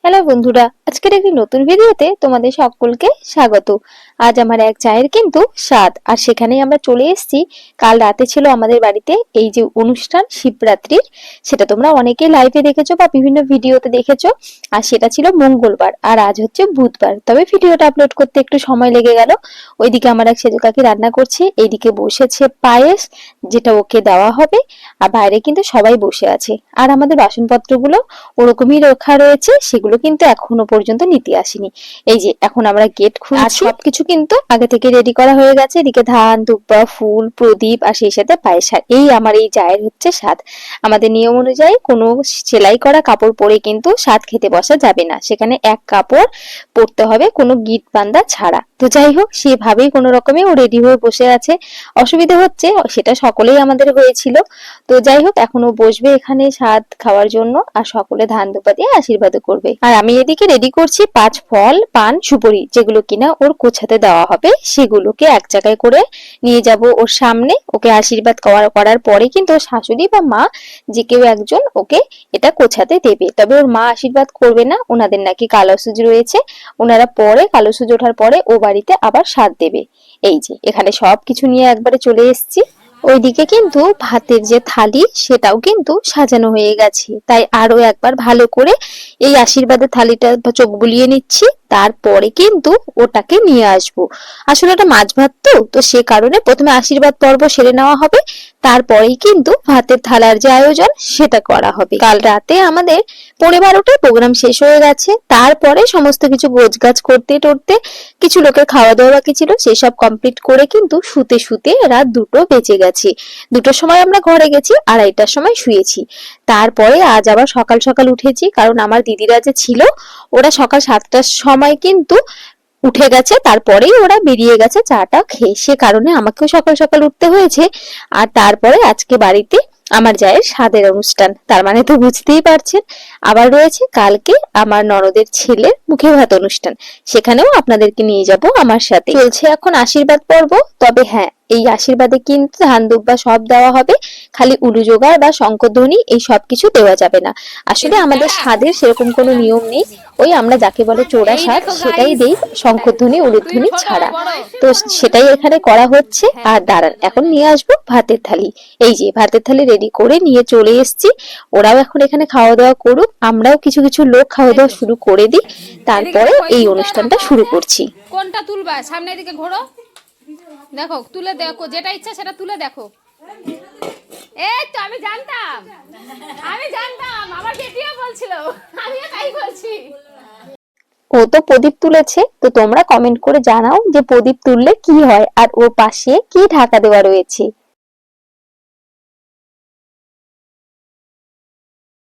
Hello বন্ধুরা, আজকের একটি নতুন ভিডিওতে তোমাদের সকলকে স্বাগত। আজ আমার এক চায়ের কিন্তু স্বাদ, আর সেখানেই আমরা চলে এসেছি। কাল রাতে ছিল আমাদের বাড়িতে এই যে অনুষ্ঠান শিবরাত্রির, সেটা তোমরা অনেকেই লাইভে দেখেছো বা বিভিন্ন ভিডিওতে দেখেছো। আর সেটা ছিল মঙ্গলবার, আর আজ হচ্ছে বুধবার। তবে ভিডিওটা আপলোড করতে একটু সময় লেগে গেল। ওইদিকে আমার এক সেজো কাকি রান্না করছে, এইদিকে বসেছে পায়েস, যেটা ওকে দেওয়া হবে। আর বাইরে কিন্তু সবাই বসে আছে, আর আমাদের বাসনপত্রগুলো ওরকমই রাখা রয়েছে, সেগুলো কিন্তু এখনো পর্যন্ত নিতে আসেনি। এই যে এখন আমরা গেট খুলছি, আর সবকিছু কিন্তু আগে থেকে রেডি করা হয়ে গেছে। এদিকে ধান, দুব্বা, ফুল, প্রদীপ, আর সেই সাথে পায়েস। আর এই আমার এই জায়ের হচ্ছে স্বাদ। আমাদের নিয়ম অনুযায়ী কোনো সেলাই করা কাপড় পরে কিন্তু স্বাদ খেতে বসা যাবে না, সেখানে এক কাপড় পরতে হবে কোনো গিট বান্ধা ছাড়া। তো যাই হোক, সেভাবেই কোনো রকমে ও রেডি হয়ে বসে আছে। অসুবিধা হচ্ছে সেটা সকলেই আমাদের হয়েছিল। তো যাই হোক, এখনো বসবে এখানে স্বাদ খাওয়ার জন্য, আর সকলে ধান দুপা দিয়ে আশীর্বাদ করবে। আর আমি এদিকে রেডি করছি 5 ফল, পান, সুপারি, যেগুলো কিনা ওর কোছাতে দেওয়া হবে, সেগুলোকে এক জায়গায় করে নিয়ে যাব ওর সামনে। ওকে আশীর্বাদ করার পরে কিন্তু ওর শাশুড়ি বা মা যে কেউ একজন ওকে এটা কোছাতে দেবে। তবে ওর মা আশীর্বাদ করবে না, ওনাদের নাকি কালসুজ রয়েছে, ওনারা পরে কালসুজ ওঠার পরে ও বাড়িতে আবার স্বাদ দেবে। এই যে এখানে সবকিছু নিয়ে একবারে চলে এসেছি। ওইদিকে কিন্তু ভাতের যে থালি সেটাও কিন্তু সাজানো হয়ে গেছে, তাই আরো একবার ভালো করে এই আশীর্বাদের থালিটা চোখ বুলিয়ে নিচ্ছি। তারপরে কিন্তু ওটাকে নিয়ে আসবো। আসলে ওটা মাছ ভাত তো সে কারণে প্রথমে আশীর্বাদ পর্ব সেরে নেওয়া হবে, তারপরেই কিন্তু ভাতের থালার যে আয়োজন সেটা করা হবে। কাল রাতে আমাদের 12:30টায় প্রোগ্রাম শেষ হয়ে গেছে। তারপরে সমস্ত কিছু গোছগাছ করতে টরতে কিছু লোকের খাওয়া দাওয়া বাকি ছিল, সেসব কমপ্লিট করে কিন্তু শুতে শুতে রাত 2টো বেজে গেছে। 2টোর সময় আমরা ঘরে গেছি, 2:30টার সময় শুয়েছি। তারপরে আজ আবার সকাল সকাল উঠেছি, কারণ আমার দিদিরা যে ছিল ওরা সকাল 7টার সময় কিন্তু উঠে গেছে, তারপরেই ওরা বেরিয়ে গেছে চাটা খেয়ে। সে কারণে আমাকেও সকাল সকাল উঠতে হয়েছে। আর তারপরে আজকে বাড়িতে আমার জায়ের স্বাদের অনুষ্ঠান, তার মানে তো বুঝতেই পারছেন। আবার রয়েছে কালকে আমার ননদের ছেলের মুখে ভাত অনুষ্ঠান, সেখানেও আপনাদেরকে নিয়ে যাব আমার সাথে। চলছে এখন আশীর্বাদ পর্ব। তবে হ্যাঁ, এই আশীর্বাদে কিন্তু ধান দুব্বা সব দেওয়া হবে, খালি উলু জোগাড় বা শঙ্খধ্বনি এই সব কিছু দেওয়া যাবে না। আসলে আমাদের স্বাদের সেরকম কোনো নিয়ম নেই, ওই আমরা যাকে বলে চোরা স্বাদ সেটাই দেই, শঙ্খধ্বনি উলুধ্বনি ছাড়া। তো সেটাই এখানে করা হচ্ছে। আর দাঁড়ান, এখন নিয়ে আসবো ভাতের থালি। এই যে ভাতের থালি রেডি করে নিয়ে চলে এসেছি। ওরাও এখন এখানে খাওয়া দাওয়া করুক, আমরাও কিছু কিছু লোক খাওয়া দাওয়া শুরু করে দিই, তারপরে এই অনুষ্ঠানটা শুরু করছি। কোনটা তুলবা? সামনের দিকে ঘোরো, দেখো তুলে দেখো, যেটা ইচ্ছা সেটা তুলে দেখো। এই তো আমি জানতাম আমার বেটিও বলছিল, আমিও তাই বলছি। ও তো প্রদীপ তুলেছে, তো তোমরা কমেন্ট করে জানাও যে প্রদীপ তুললে কি হয় আর ওর পাশে কি ঢাকা দেওয়া রয়েছে।